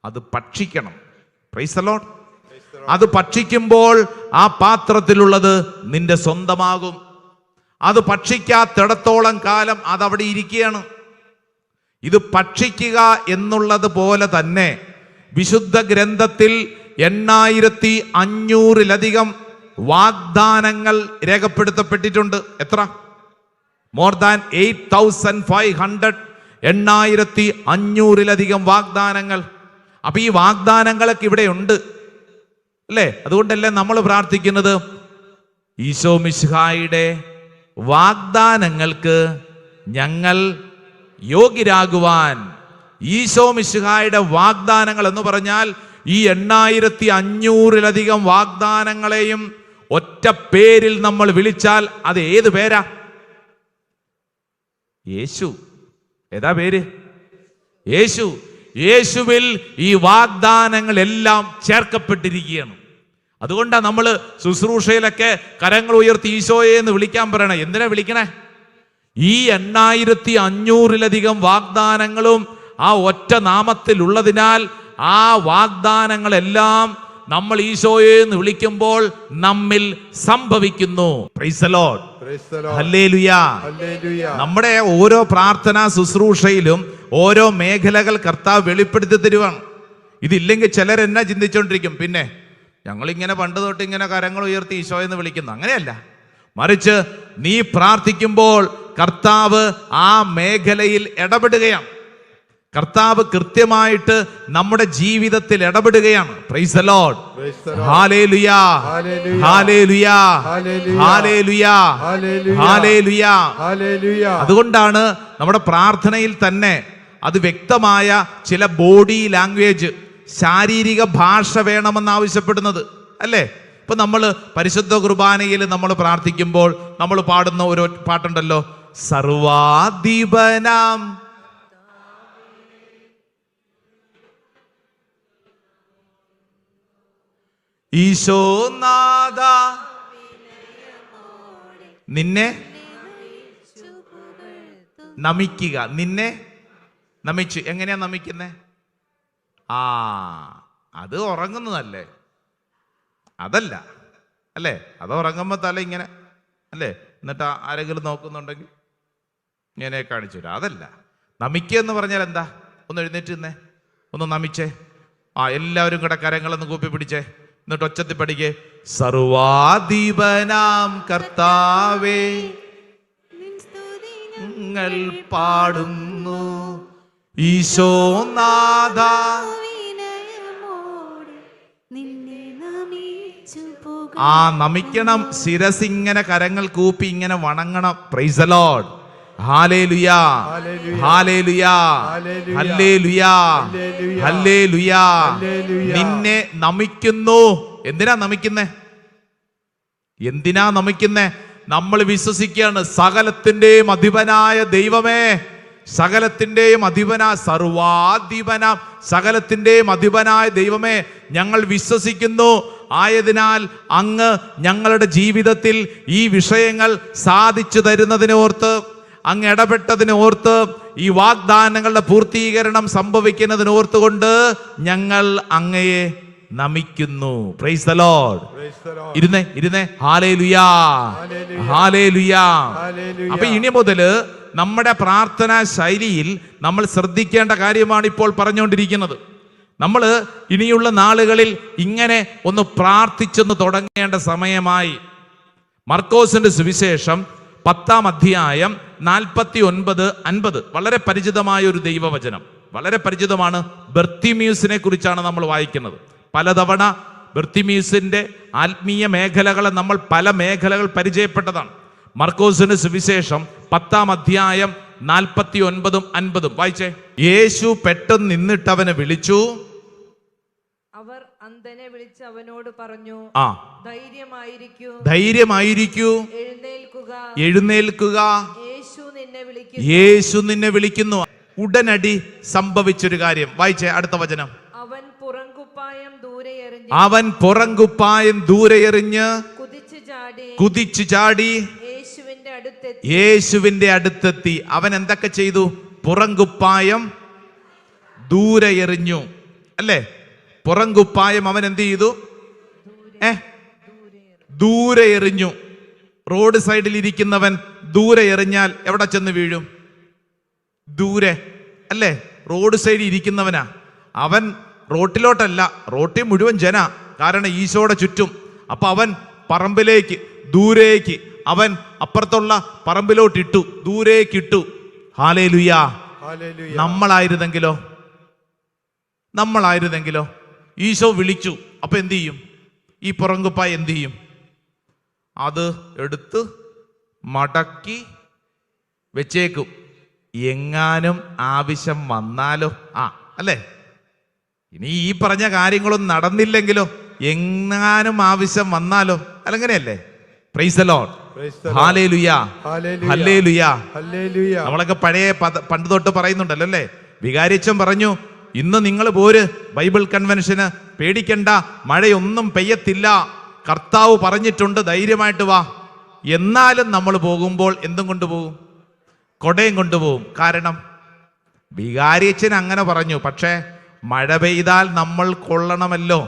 അത് ഭക്ഷിക്കണം. Price the Lord. അത് ഭക്ഷിക്കുമ്പോൾ ആ പാത്രത്തിലുള്ളത് നിന്റെ സ്വന്തമാകും. അത് ഭക്ഷിക്കാത്തിടത്തോളം കാലം അതവിടെ ഇരിക്കുകയാണ്. ഇത് ഭക്ഷിക്കുക എന്നുള്ളത് പോലെ തന്നെ വിശുദ്ധ ഗ്രന്ഥത്തിൽ 8500-ലധികം വാഗ്ദാനങ്ങൾ രേഖപ്പെടുത്തപ്പെട്ടിട്ടുണ്ട്. എത്ര? More than 8500. 8500-ലധികം വാഗ്ദാനങ്ങൾ. അപ്പൊ ഈ വാഗ്ദാനങ്ങളൊക്കെ ഇവിടെ ഉണ്ട് അല്ലേ? അതുകൊണ്ടല്ലേ നമ്മൾ പ്രാർത്ഥിക്കുന്നത്, ഈശോ മിശിഹായുടെ വാഗ്ദാനങ്ങൾക്ക് ഞങ്ങൾ യോഗ്യരാകുവാൻ. ഈശോ മിശിഹായുടെ വാഗ്ദാനങ്ങൾ എന്ന് പറഞ്ഞാൽ ഈ 8500-ലധികം വാഗ്ദാനങ്ങളെയും ഒറ്റ പേരിൽ നമ്മൾ വിളിച്ചാൽ അത് ഏത് പേരാ? യേശു. ഏതാ പേര്? യേശു. യേശുവിൽ ഈ വാഗ്ദാനങ്ങൾ എല്ലാം ചേർക്കപ്പെട്ടിരിക്കുകയാണ്. അതുകൊണ്ടാണ് നമ്മൾ ശുശ്രൂഷയിലൊക്കെ കരങ്ങൾ ഉയർത്തി ഈശോയെ എന്ന് വിളിക്കാൻ പറയണേ. എന്തിനാ വിളിക്കണേ? ഈ 8500-ലധികം വാഗ്ദാനങ്ങളും ആ ഒറ്റ നാമത്തിലുള്ളതിനാൽ ആ വാഗ്ദാനങ്ങളെല്ലാം നമ്മൾ ഈശോയെ എന്ന് വിളിക്കുമ്പോൾ നമ്മിൽ സംഭവിക്കുന്നു. Price the lord, hallelujah. നമ്മുടെ ഓരോ പ്രാർത്ഥനാ ശുശ്രൂഷയിലും ഓരോ മേഖലകൾ കർത്താവ് വെളിപ്പെടുത്തി തരുവാണ്. ഇതില്ലെങ്കിൽ ചിലരെന്നാ ചിന്തിച്ചോണ്ടിരിക്കും, പിന്നെ ഞങ്ങളിങ്ങനെ പണ്ട് തൊട്ട് ഇങ്ങനെ കരങ്ങൾ ഉയർത്തി ഈശോ എന്ന് വിളിക്കുന്നു. അങ്ങനെയല്ല. മറിച്ച് നീ പ്രാർത്ഥിക്കുമ്പോൾ കർത്താവ് ആ മേഖലയിൽ ഇടപെടുകയാണ്. കർത്താവ് കൃത്യമായിട്ട് നമ്മുടെ ജീവിതത്തിൽ ഇടപെടുകയാണ്. Praise the lord, hallelujah, hallelujah, hallelujah, hallelujah. അതുകൊണ്ടാണ് നമ്മുടെ പ്രാർത്ഥനയിൽ തന്നെ അത് വ്യക്തമായ ചില ബോഡി ലാംഗ്വേജ്, ശാരീരിക ഭാഷ വേണമെന്ന് ആവശ്യപ്പെടുന്നത് അല്ലേ? ഇപ്പൊ നമ്മൾ പരിശുദ്ധ കുർബാനയിൽ നമ്മൾ പ്രാർത്ഥിക്കുമ്പോൾ നമ്മൾ പാടുന്ന ഒരു പാട്ടുണ്ടല്ലോ, സർവാധിപനാം ഈശോനാഥ നിന്നെ നമിക്കുക. നിന്നെ നമിച്ചു. എങ്ങനെയാ നമിക്കുന്നേ? അത് ഉറങ്ങുന്നതല്ലേ? അതല്ല അല്ലേ, അത് ഉറങ്ങുമ്പോൾ തല ഇങ്ങനെ അല്ലേ, എന്നിട്ട് ആരെങ്കിലും നോക്കുന്നുണ്ടെങ്കിൽ ഇങ്ങനെ കാണിച്ചു തരാം. അതല്ല. നമിക്കുക എന്ന് പറഞ്ഞാൽ എന്താ? ഒന്ന് എഴുന്നേറ്റ് നിന്നേ, ഒന്ന് നമിച്ചേ. എല്ലാവരും കൂടെ കരങ്ങളൊന്ന് കൂപ്പി പിടിച്ചേ, എന്നിട്ട് ഒച്ചത്തിൽ പഠിക്കേ. സർവാധിപനാം കർത്താവേ ഞങ്ങൾ പാടുന്നു, ഈശോനാഥ. നമിക്കണം. ശിരസിങ്ങനെ കരങ്ങൾ കൂപ്പി ഇങ്ങനെ വണങ്ങണം. Praise the lord. Hallelujah, hallelujah, hallelujah, hallelujah. നിന്നെ നമിക്കുന്നു. എന്തിനാ നമിക്കുന്നേ? എന്തിനാ നമിക്കുന്നേ? നമ്മൾ വിശ്വസിക്കുകയാണ് സകലത്തിന്റെയും അധിപനായ ദൈവമേ, സകലത്തിന്റെയും സർവാധിപനാം സകലത്തിന്റെയും അധിപനായ ദൈവമേ, ഞങ്ങൾ വിശ്വസിക്കുന്നു. ആയതിനാൽ അങ്ങ് ഞങ്ങളുടെ ജീവിതത്തിൽ ഈ വിഷയങ്ങൾ സാധിച്ചു തരുന്നതിനെ ഓർത്ത്, അങ്ങ് ഇടപെട്ടതിനെ ഓർത്ത്, ഈ വാഗ്ദാനങ്ങളുടെ പൂർത്തീകരണം സംഭവിക്കുന്നതിനെ ഓർത്തുകൊണ്ട് ഞങ്ങൾ അങ്ങയെ നമിക്കുന്നു. Praise the lord. ഇരുന്നേ. Hallelujah, hallelujah. അപ്പൊ ഇനി മുതല് നമ്മുടെ പ്രാർത്ഥനാ ശൈലിയിൽ നമ്മൾ ശ്രദ്ധിക്കേണ്ട കാര്യമാണ് ഇപ്പോൾ പറഞ്ഞുകൊണ്ടിരിക്കുന്നത്. നമ്മൾ ഇനിയുള്ള നാളുകളിൽ ഇങ്ങനെ ഒന്ന് പ്രാർത്ഥിച്ചെന്ന് തുടങ്ങേണ്ട സമയമായി. മർക്കോസിന്റെ സുവിശേഷം 10-ാം അധ്യായം 49-50 വളരെ പരിചിതമായ ഒരു ദൈവവചനം, വളരെ പരിചിതമാണ്. ബർത്തിമീസിനെ കുറിച്ചാണ് നമ്മൾ വായിക്കുന്നത്. പലതവണ ബർത്തിമീസിന്റെ ആത്മീയ മേഖലകളെ നമ്മൾ പല മേഖലകൾ പരിചയപ്പെട്ടതാണ്. മർക്കോസിന്റെ സുവിശേഷം 10-ാം അധ്യായം 49-50 വായിച്ചേ. യേശു പെട്ടെന്ന് നിന്നിട്ട് അവനെ വിളിച്ചു. അവർ അന്ധനെ വിളിച്ച് അവനോട് പറഞ്ഞു, ധൈര്യമായിരിക്കൂ, ധൈര്യമായിരിക്കൂ, എഴുന്നേൽക്കുക, യേശു നിന്നെ വിളിക്കുന്നു. ഉടനടി സംഭവിച്ചൊരു കാര്യം വായിച്ചേ. അടുത്ത വചനം. അവൻ പുറങ്കുപ്പായം ദൂരെ എറിഞ്ഞ് കുതിച്ചു ചാടി യേശുവിന്റെ അടുത്തെത്തി. അവൻ എന്തൊക്കെ ചെയ്തു? പുറങ്കുപ്പായം ദൂരെ എറിഞ്ഞു അല്ലേ? പുറങ്കുപ്പായം അവൻ എന്ത് ചെയ്തു? ദൂരെ എറിഞ്ഞു. റോഡ് സൈഡിൽ ഇരിക്കുന്നവൻ ദൂരെ എറിഞ്ഞാൽ എവിടെ ചെന്ന് വീഴും? ദൂരെ അല്ലേ? റോഡ് സൈഡിൽ ഇരിക്കുന്നവനാ അവൻ. റോട്ടിലോട്ടല്ല, റോട്ടിൽ മുഴുവൻ ജന, കാരണം ഈശോയുടെ ചുറ്റും. അപ്പൊ അവൻ പറമ്പിലേക്ക്, ദൂരേക്ക്, അവൻ അപ്പുറത്തുള്ള പറമ്പിലോട്ടിട്ടു, ദൂരേക്കിട്ടു. ഹല്ലേലൂയ. നമ്മളായിരുന്നെങ്കിലോ ഈശോ വിളിച്ചു. അപ്പൊ എന്ത് ചെയ്യും? ഈ പുറങ്കുപ്പായ എന്ത് ചെയ്യും? അത് എടുത്ത് മടക്കി വെച്ചേക്കും. എങ്ങാനും ആവശ്യം വന്നാലോ? അല്ലേ? ഇനി ഈ പറഞ്ഞ കാര്യങ്ങളൊന്നും നടന്നില്ലെങ്കിലോ? എങ്ങാനും ആവശ്യം വന്നാലോ? അല്ലെങ്ങനെയല്ലേ? Praise the lord. Hallelujah, hallelujah. നമ്മളൊക്കെ പണ്ട് തൊട്ട് പറയുന്നുണ്ടല്ലോ അല്ലേ? വികാരിച്ചൻ പറഞ്ഞു, ഇന്ന് നിങ്ങൾ പോര് ബൈബിൾ കൺവെൻഷന്, പേടിക്കണ്ട, മഴയൊന്നും പെയ്യത്തില്ല, കർത്താവ് പറഞ്ഞിട്ടുണ്ട്, ധൈര്യമായിട്ട് വാ. എന്നാലും നമ്മൾ പോകുമ്പോൾ എന്തും കൊണ്ടുപോകും? കൊടയും കൊണ്ടുപോകും. കാരണം വികാരിച്ചൻ അങ്ങനെ പറഞ്ഞു. പക്ഷേ മഴ പെയ്താൽ നമ്മൾ കൊള്ളണമല്ലോ,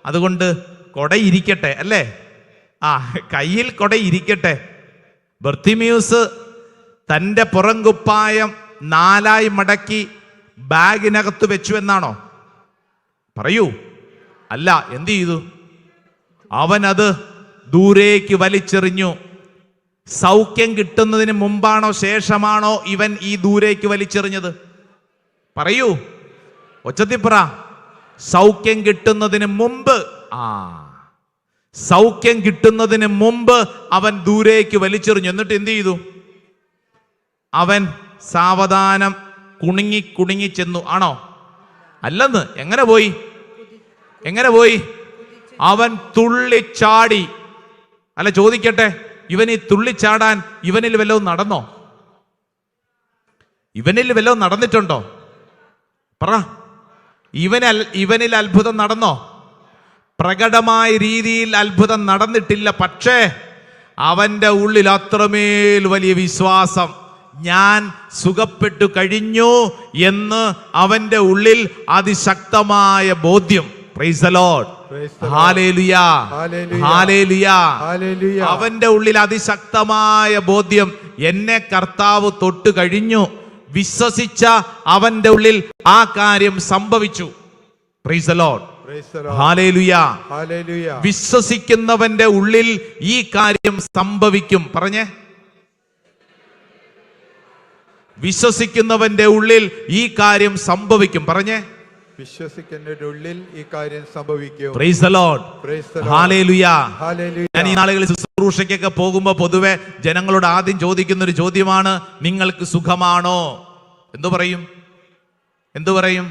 അതുകൊണ്ട് കൊട ഇരിക്കട്ടെ അല്ലേ? കയ്യിൽ കൊട ഇരിക്കട്ടെ. ബർത്തിമീസ് തൻ്റെ പുറങ്കുപ്പായം 4 മടക്കി ബാഗിനകത്ത് വെച്ചു എന്നാണോ? പറയൂ. അല്ല, എന്ത് ചെയ്തു? അവനത് ദൂരേക്ക് വലിച്ചെറിഞ്ഞു. സൗഖ്യം കിട്ടുന്നതിന് മുമ്പാണോ ശേഷമാണോ ഇവൻ ഈ ദൂരേക്ക് വലിച്ചെറിഞ്ഞത്? പറയൂ, ഒച്ചത്തിൽ പറ. സൗഖ്യം കിട്ടുന്നതിന് മുമ്പ്. സൗഖ്യം കിട്ടുന്നതിന് മുമ്പ് അവൻ ദൂരേക്ക് വലിച്ചെറിഞ്ഞു. എന്നിട്ട് എന്ത് ചെയ്തു? അവൻ സാവധാനം കുണുങ്ങി ചെന്നു. ആണോ? അല്ലെന്ന്. എങ്ങനെ പോയി? അവൻ തുള്ളിച്ചാടി. അല്ല, ചോദിക്കട്ടെ, ഇവൻ ഈ തുള്ളിച്ചാടാൻ ഇവനിൽ വല്ലതും നടന്നോ? ഇവനിൽ വല്ലതും നടന്നിട്ടുണ്ടോ? പറ. ഇവനിൽ അത്ഭുതം നടന്നോ? പ്രകടമായ രീതിയിൽ അത്ഭുതം നടന്നിട്ടില്ല. പക്ഷേ അവന്റെ ഉള്ളിൽ അത്രമേൽ വലിയ വിശ്വാസം, ഞാൻ സുഖപ്പെട്ടു കഴിഞ്ഞു എന്ന് അവന്റെ ഉള്ളിൽ അതിശക്തമായ ബോധ്യം. Price the Lord. Praise the Lord. Hallelujah, Hallelujah. Hallelujah. Hallelujah. അവന്റെ ഉള്ളിൽ അതിശക്തമായ ബോധ്യം, എന്നെ കർത്താവ് തൊട്ട് കഴിഞ്ഞു. വിശ്വസിച്ച അവന്റെ ഉള്ളിൽ ആ കാര്യം സംഭവിച്ചു. Price the Lord. Praise the Lord. Hallelujah. Hallelujah. വിശ്വസിക്കുന്നവന്റെ ഉള്ളിൽ ഈ കാര്യം സംഭവിക്കും. പറഞ്ഞേ, വിശ്വസിക്കുന്നവന്റെ ഉള്ളിൽ ഈ കാര്യം സംഭവിക്കും. പറഞ്ഞേ, വിശ്വസിക്കുന്നതിന്റെ ഉള്ളിൽ ഈ കാര്യം സംഭവിക്കും. Price the Lord. Praise the Lord. Hallelujah. Hallelujah. ഞാൻ ഈ നാളുകളിൽ ശുശ്രൂഷയ്ക്കൊക്കെ പോകുമ്പോൾ പൊതുവെ ജനങ്ങളോട് ആദ്യം ചോദിക്കുന്ന ഒരു ചോദ്യമാണ്, നിങ്ങൾക്ക് സുഖമാണോ? എന്തു പറയും? എന്തു പറയും?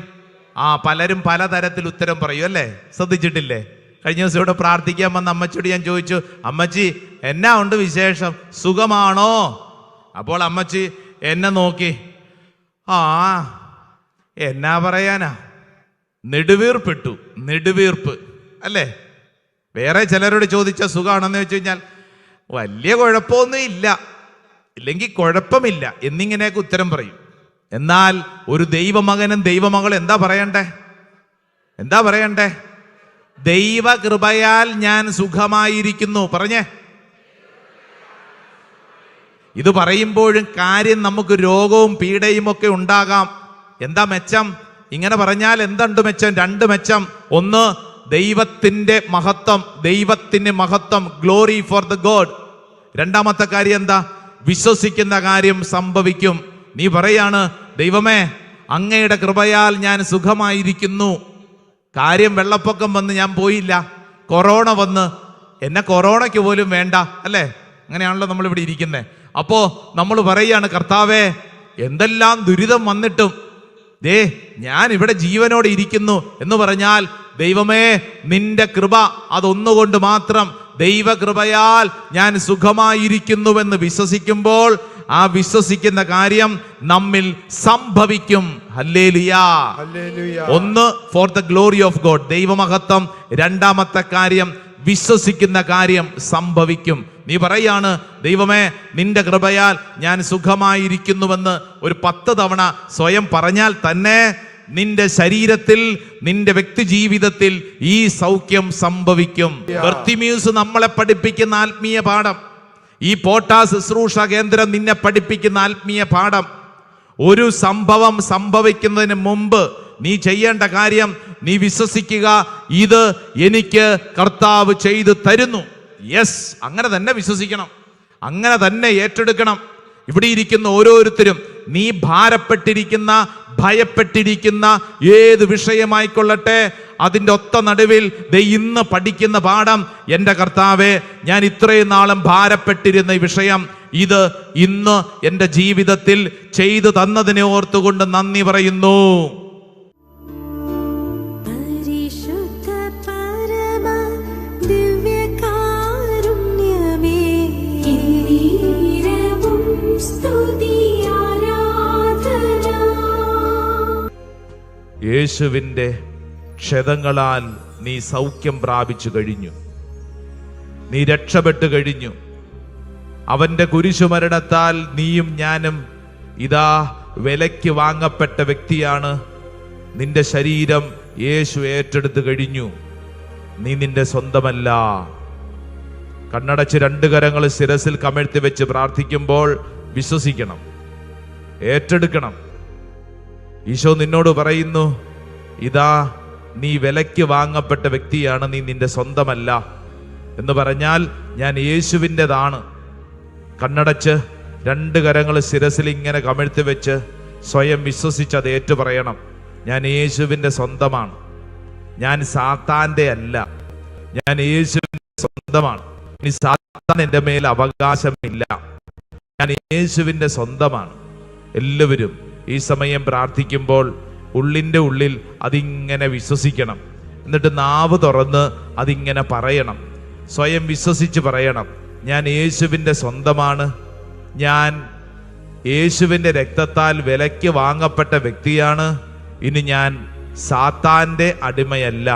പലരും പലതരത്തിൽ ഉത്തരം പറയും അല്ലേ? ശ്രദ്ധിച്ചിട്ടില്ലേ? കഴിഞ്ഞ ദിവസം ഇവിടെ പ്രാർത്ഥിക്കാൻ വന്ന അമ്മച്ചിയോട് ഞാൻ ചോദിച്ചു, അമ്മച്ചി എന്നാ ഉണ്ട് വിശേഷം, സുഖമാണോ? അപ്പോൾ അമ്മച്ചി എന്നെ നോക്കി, എന്നാ പറയാനാ, നെടുവീർപ്പിട്ടു. നെടുവീർപ്പ് അല്ലേ? വേറെ ചിലരോട് ചോദിച്ച സുഖമാണെന്ന് വെച്ച് കഴിഞ്ഞാൽ വലിയ കുഴപ്പമൊന്നും ഇല്ല, ഇല്ലെങ്കിൽ കുഴപ്പമില്ല എന്നിങ്ങനെയൊക്കെ ഉത്തരം പറയും. എന്നാൽ ഒരു ദൈവമകനും ദൈവമകളും എന്താ പറയണ്ടേ? എന്താ പറയണ്ടേ? ദൈവകൃപയാൽ ഞാൻ സുഖമായിരിക്കുന്നു. പറഞ്ഞേ. ഇത് പറയുമ്പോഴും കാര്യം നമുക്ക് രോഗവും പീഡയും ഒക്കെ ഉണ്ടാകാം. എന്താ മെച്ചം? ഇങ്ങനെ പറഞ്ഞാൽ എന്തുണ്ട് മെച്ചം? രണ്ട് മെച്ചം. ഒന്ന്, ദൈവത്തിന്റെ മഹത്വം, ദൈവത്തിന്റെ മഹത്വം, ഗ്ലോറി ഫോർ ദ ഗോഡ്. രണ്ടാമത്തെ കാര്യം എന്താ? വിശ്വസിക്കുന്ന കാര്യം സംഭവിക്കും. നീ പറയാണ്, ദൈവമേ അങ്ങയുടെ കൃപയാൽ ഞാൻ സുഖമായിരിക്കുന്നു. കാര്യം വെള്ളപ്പൊക്കം വന്ന് ഞാൻ പോയില്ല, കൊറോണ വന്ന് എന്നെ കൊറോണയ്ക്ക് പോലും വേണ്ട അല്ലേ? അങ്ങനെയാണല്ലോ നമ്മൾ ഇവിടെ ഇരിക്കുന്നത്. അപ്പോ നമ്മൾ പറയാണ്, കർത്താവേ എന്തെല്ലാം ദുരിതം വന്നിട്ടും ഞാൻ ഇവിടെ ജീവനോടെ ഇരിക്കുന്നു എന്ന് പറഞ്ഞാൽ, ദൈവമേ നിന്റെ കൃപ അതൊന്നുകൊണ്ട് മാത്രം, ദൈവകൃപയാൽ ഞാൻ സുഖമായിരിക്കുന്നുവെന്ന് വിശ്വസിക്കുമ്പോൾ ആ വിശ്വസിക്കുന്ന കാര്യം നമ്മിൽ സംഭവിക്കും. ഹല്ലേലൂയ. ഒന്ന്, for the glory of God, ദൈവമഹത്വം. രണ്ടാമത്തെ കാര്യം, വിശ്വസിക്കുന്ന കാര്യം സംഭവിക്കും. നീ പറയാണ്, ദൈവമേ നിന്റെ കൃപയാൽ ഞാൻ സുഖമായിരിക്കുന്നുവെന്ന് ഒരു 10 തവണ സ്വയം പറഞ്ഞാൽ തന്നെ നിന്റെ ശരീരത്തിൽ, നിന്റെ വ്യക്തി ജീവിതത്തിൽ ഈ സൗഖ്യം സംഭവിക്കും. ബർത്തിമീയൂസ് നമ്മളെ പഠിപ്പിക്കുന്ന ആത്മീയ പാഠം, ഈ പോട്ടാ ശുശ്രൂഷ കേന്ദ്രം നിന്നെ പഠിപ്പിക്കുന്ന ആത്മീയ പാഠം, ഒരു സംഭവം സംഭവിക്കുന്നതിന് മുമ്പ് നീ ചെയ്യേണ്ട കാര്യം, നീ വിശ്വസിക്കുക, ഇത് എനിക്ക് കർത്താവ് ചെയ്തു തരുന്നു. യെസ്, അങ്ങനെ തന്നെ വിശ്വസിക്കണം, അങ്ങനെ തന്നെ ഏറ്റെടുക്കണം. ഇവിടെ ഇരിക്കുന്ന ഓരോരുത്തരും, നീ ഭാരപ്പെട്ടിരിക്കുന്ന, ഭയപ്പെട്ടിരിക്കുന്ന ഏത് വിഷയമായിക്കൊള്ളട്ടെ, അതിൻ്റെ ഒത്ത നടുവിൽ ഇന്ന് പഠിക്കുന്ന പാഠം, എൻ്റെ കർത്താവേ ഞാൻ ഇത്രയും നാളും ഭാരപ്പെട്ടിരുന്ന ഈ വിഷയം, ഇത് ഇന്ന് എൻ്റെ ജീവിതത്തിൽ ചെയ്തു തന്നതിനെ ഓർത്തുകൊണ്ട് നന്ദി പറയുന്നു. യേശുവിൻ്റെ ക്ഷതങ്ങളാൽ നീ സൗഖ്യം പ്രാപിച്ചു കഴിഞ്ഞു, നീ രക്ഷപ്പെട്ടു കഴിഞ്ഞു. അവന്റെ കുരിശുമരണത്താൽ നീയും ഞാനും ഇതാ വിലയ്ക്ക് വാങ്ങപ്പെട്ട വ്യക്തിയാണ്. നിന്റെ ശരീരം യേശു ഏറ്റെടുത്തു കഴിഞ്ഞു. നീ നിന്റെ സ്വന്തമല്ല. കണ്ണടച്ച് 2 കരങ്ങൾ ശിരസിൽ കമഴ്ത്തി വെച്ച് പ്രാർത്ഥിക്കുമ്പോൾ വിശ്വസിക്കണം, ഏറ്റെടുക്കണം. ഈശോ നിന്നോട് പറയുന്നു, ഇതാ നീ വിലയ്ക്ക് വാങ്ങപ്പെട്ട വ്യക്തിയാണ്, നീ നിന്റെ സ്വന്തമല്ല എന്ന് പറഞ്ഞാൽ ഞാൻ യേശുവിൻ്റെതാണ്. കണ്ണടച്ച് 2 കരങ്ങൾ ശിരസിൽ ഇങ്ങനെ കമഴ്ത്തി വെച്ച് സ്വയം വിശ്വസിച്ച് അത് ഏറ്റു പറയണം. ഞാൻ യേശുവിൻ്റെ സ്വന്തമാണ്, ഞാൻ സാത്താൻ്റെ അല്ല, ഞാൻ യേശുവിൻ്റെ സ്വന്തമാണ്. ഇനി സാത്താൻ എൻ്റെ മേൽ അവകാശമില്ല, ഞാൻ യേശുവിൻ്റെ സ്വന്തമാണ്. എല്ലാവരും ഈ സമയം പ്രാർത്ഥിക്കുമ്പോൾ ഉള്ളിൻ്റെ ഉള്ളിൽ അതിങ്ങനെ വിശ്വസിക്കണം. എന്നിട്ട് നാവ് തുറന്ന് അതിങ്ങനെ പറയണം, സ്വയം വിശ്വസിച്ച് പറയണം, ഞാൻ യേശുവിൻ്റെ സ്വന്തമാണ്, ഞാൻ യേശുവിൻ്റെ രക്തത്താൽ വിലയ്ക്ക് വാങ്ങപ്പെട്ട വ്യക്തിയാണ്. ഇനി ഞാൻ സാത്താൻ്റെ അടിമയല്ല.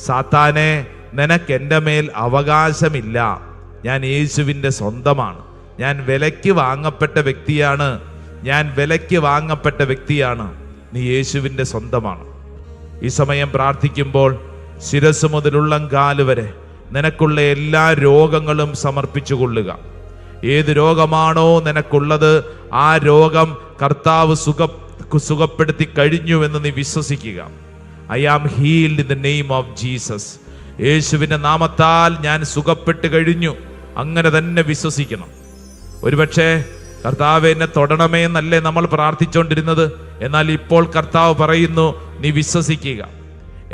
സാത്താനെ, നിനക്ക് എൻ്റെ മേൽ അവകാശമില്ല, ഞാൻ യേശുവിൻ്റെ സ്വന്തമാണ്, ഞാൻ വിലയ്ക്ക് വാങ്ങപ്പെട്ട വ്യക്തിയാണ്, ഞാൻ വിലയ്ക്ക് വാങ്ങപ്പെട്ട വ്യക്തിയാണ്, നീ യേശുവിൻ്റെ സ്വന്തമാണ്. ഈ സമയം പ്രാർത്ഥിക്കുമ്പോൾ ശിരസ് മുതലുള്ളം കാല് വരെ നിനക്കുള്ള എല്ലാ രോഗങ്ങളും സമർപ്പിച്ചു കൊള്ളുക. ഏത് രോഗമാണോ നിനക്കുള്ളത് ആ രോഗം കർത്താവ് സുഖപ്പെടുത്തി കഴിഞ്ഞു എന്ന് നീ വിശ്വസിക്കുക. I am healed in the name of Jesus. യേശുവിന്റെ നാമത്താൽ ഞാൻ സുഖപ്പെട്ട് കഴിഞ്ഞു. അങ്ങനെ തന്നെ വിശ്വസിക്കണം. ഒരുപക്ഷെ കർത്താവ് എന്നെ തൊടണമേ എന്നല്ലേ നമ്മൾ പ്രാർത്ഥിച്ചുകൊണ്ടിരുന്നത്. എന്നാൽ ഇപ്പോൾ കർത്താവ് പറയുന്നു, നീ വിശ്വസിക്കുക.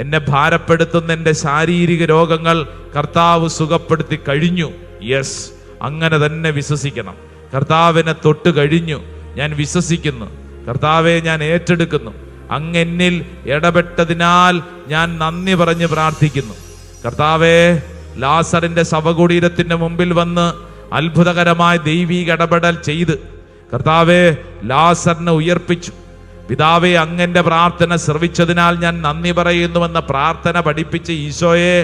എന്നെ ഭാരപ്പെടുത്തുന്ന എൻ്റെ ശാരീരിക രോഗങ്ങൾ കർത്താവ് സുഖപ്പെടുത്തി കഴിഞ്ഞു. യെസ്, അങ്ങനെ തന്നെ വിശ്വസിക്കണം. കർത്താവിനെ തൊട്ട് കഴിഞ്ഞു. ഞാൻ വിശ്വസിക്കുന്നു. കർത്താവെ, ഞാൻ ഏറ്റെടുക്കുന്നു. അങ്ങ് എന്നിൽ ഇടപെട്ടതിനാൽ ഞാൻ നന്ദി പറഞ്ഞ് പ്രാർത്ഥിക്കുന്നു. കർത്താവെ, ലാസറിന്റെ ശവകുടീരത്തിന്റെ മുമ്പിൽ വന്ന് അത്ഭുതകരമായ ദൈവീക ഇടപെടൽ ചെയ്ത് കർത്താവെ ലാസറിനെ ഉയർപ്പിച്ചു. പിതാവേ, അങ്ങന്റെ പ്രാർത്ഥന ശ്രവിച്ചതിനാൽ ഞാൻ നന്ദി പറയുന്നുവെന്ന പ്രാർത്ഥന പഠിപ്പിച്ച ഈശോയെ,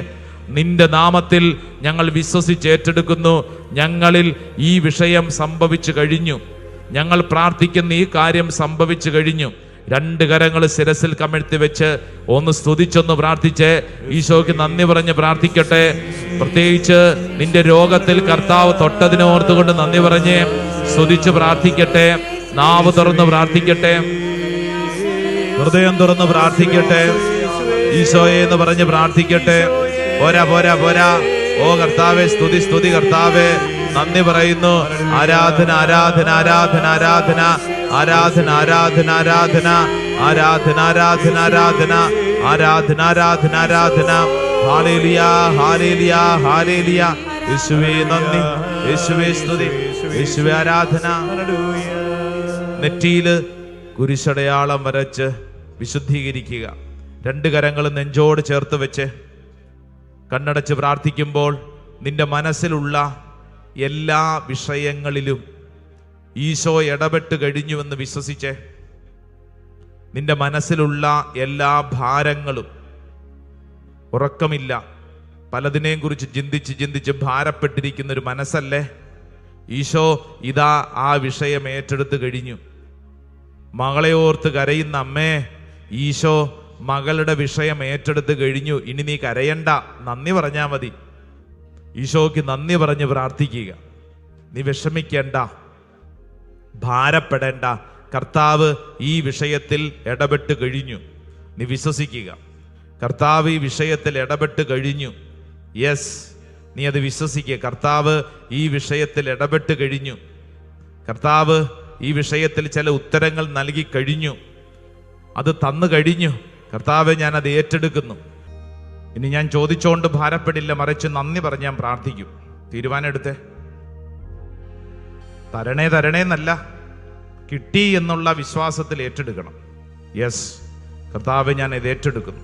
നിന്റെ നാമത്തിൽ ഞങ്ങൾ വിശ്വസിച്ച് ഏറ്റെടുക്കുന്നു. ഞങ്ങളിൽ ഈ വിഷയം സംഭവിച്ചു കഴിഞ്ഞു. ഞങ്ങൾ പ്രാർത്ഥിക്കുന്ന ഈ കാര്യം സംഭവിച്ചു കഴിഞ്ഞു. രണ്ട് കരങ്ങൾ ശിരസിൽ കമിഴ്ത്തി വെച്ച് ഒന്ന് സ്തുതിച്ചൊന്ന് പ്രാർത്ഥിച്ച് ഈശോയ്ക്ക് നന്ദി പറഞ്ഞ് പ്രാർത്ഥിക്കട്ടെ. പ്രത്യേകിച്ച് നിന്റെ രോഗത്തിൽ കർത്താവ് തൊട്ടതിനെ ഓർത്തുകൊണ്ട് നന്ദി പറഞ്ഞ് സ്തുതിച്ച് പ്രാർത്ഥിക്കട്ടെ. നാവ് തുറന്ന് പ്രാർത്ഥിക്കട്ടെ. ഹൃദയം തുറന്ന് പ്രാർത്ഥിക്കട്ടെ. ഈശോയെ എന്ന് പറഞ്ഞ് പ്രാർത്ഥിക്കട്ടെ. പോരാ പോരാ പോരാ. ഓ കർത്താവെ, സ്തുതി സ്തുതി. കർത്താവെ, നന്ദി പറയുന്നു. ആരാധന ആരാധന ആരാധന ആരാധന ആരാധന ആരാധന ആരാധന ആരാധന ആരാധന ആരാധന ആരാധന ആരാധന ആരാധന. Hallelujah hallelujah hallelujah. യേശുവേ നന്ദി, യേശുവേ സ്തുതി, യേശുവേ ആരാധന. നെറ്റിയില് കുരിശടയാളം വരച്ച് വിശുദ്ധീകരിക്കുക. രണ്ട് കരങ്ങളും നെഞ്ചോട് ചേർത്ത് വെച്ച് കണ്ണടച്ച് പ്രാർത്ഥിക്കുമ്പോൾ നിന്റെ മനസ്സിലുള്ള എല്ലാ വിഷയങ്ങളിലും ഈശോ ഇടപെട്ട് കഴിഞ്ഞുവെന്ന് വിശ്വസിച്ചേ. നിന്റെ മനസ്സിലുള്ള എല്ലാ ഭാരങ്ങളും, ഉറക്കമില്ല, പലതിനെയും കുറിച്ച് ചിന്തിച്ച് ഭാരപ്പെട്ടിരിക്കുന്ന ഒരു മനസ്സല്ലേ, ഈശോ ഇതാ ആ വിഷയം ഏറ്റെടുത്ത് കഴിഞ്ഞു. മകളെ ഓർത്ത് കരയുന്ന അമ്മേ, ഈശോ മകളുടെ വിഷയം ഏറ്റെടുത്ത് കഴിഞ്ഞു. ഇനി നീ കരയണ്ട, നന്ദി പറഞ്ഞാൽ മതി. ഈശോയ്ക്ക് നന്ദി പറഞ്ഞ് പ്രാർത്ഥിക്കുക. നീ വിഷമിക്കേണ്ട, ഭാരപ്പെടേണ്ട. കർത്താവ് ഈ വിഷയത്തിൽ ഇടപെട്ട് കഴിഞ്ഞു. നീ വിശ്വസിക്കുക. കർത്താവ് ഈ വിഷയത്തിൽ ഇടപെട്ട് കഴിഞ്ഞു. യെസ്, നീ അത് വിശ്വസിക്കുക. കർത്താവ് ഈ വിഷയത്തിൽ ഇടപെട്ട് കഴിഞ്ഞു. കർത്താവ് ഈ വിഷയത്തിൽ ചില ഉത്തരങ്ങൾ നൽകി കഴിഞ്ഞു. അത് തന്നു കഴിഞ്ഞു. കർത്താവെ, ഞാനത് ഏറ്റെടുക്കുന്നു. ഇനി ഞാൻ ചോദിച്ചോണ്ട് ഭാരപ്പെടില്ല, മറിച്ച് നന്ദി പറഞ്ഞ് ഞാൻ പ്രാർത്ഥിക്കും. തീരുമാനം എടുത്തേ. തരണേ തരണേ എന്നല്ല, കിട്ടി എന്നുള്ള വിശ്വാസത്തിൽ ഏറ്റെടുക്കണം. യെസ്, കർത്താവെ, ഞാൻ ഇത് ഏറ്റെടുക്കുന്നു,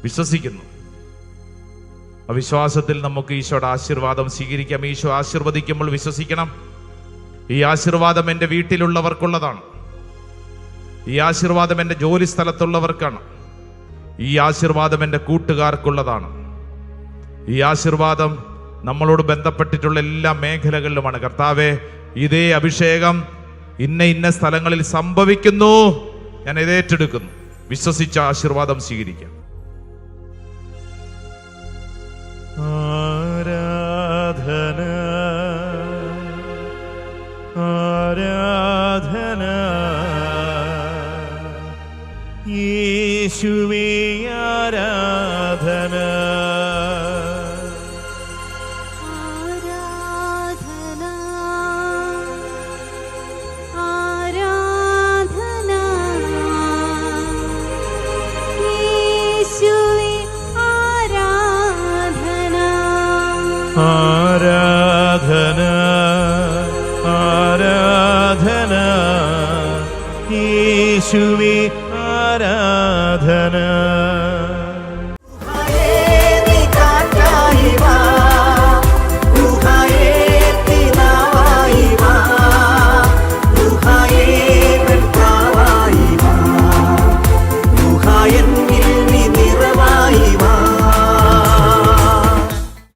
വിശ്വസിക്കുന്നു. ആ വിശ്വാസത്തിൽ നമുക്ക് ഈശോയുടെ ആശീർവാദം സ്വീകരിക്കാം. ഈശോ ആശീർവദിക്കുമ്പോൾ വിശ്വസിക്കണം. ഈ ആശീർവാദം എൻ്റെ വീട്ടിലുള്ളവർക്കുള്ളതാണ്. ഈ ആശീർവാദം എൻ്റെ ജോലി സ്ഥലത്തുള്ളവർക്കാണ്. ഈ ആശീർവാദം എൻ്റെ കൂട്ടുകാർക്കുള്ളതാണ്. ഈ ആശീർവാദം നമ്മളോട് ബന്ധപ്പെട്ടിട്ടുള്ള എല്ലാ മേഖലകളിലുമാണ്. കർത്താവെ, ഇതേ അഭിഷേകം ഇന്ന സ്ഥലങ്ങളിൽ സംഭവിക്കുന്നു. ഞാൻ ഇത് ഏറ്റെടുക്കുന്നു. വിശ്വസിച്ച ആശീർവാദം സ്വീകരിക്കാം. ആരാധന ആരാധന യേശുവേ ആരാധന ആരാധന ആരാധന യേശുവേ ആരാധന ആരാധന ആരാധന യേശുവേ ആരാധന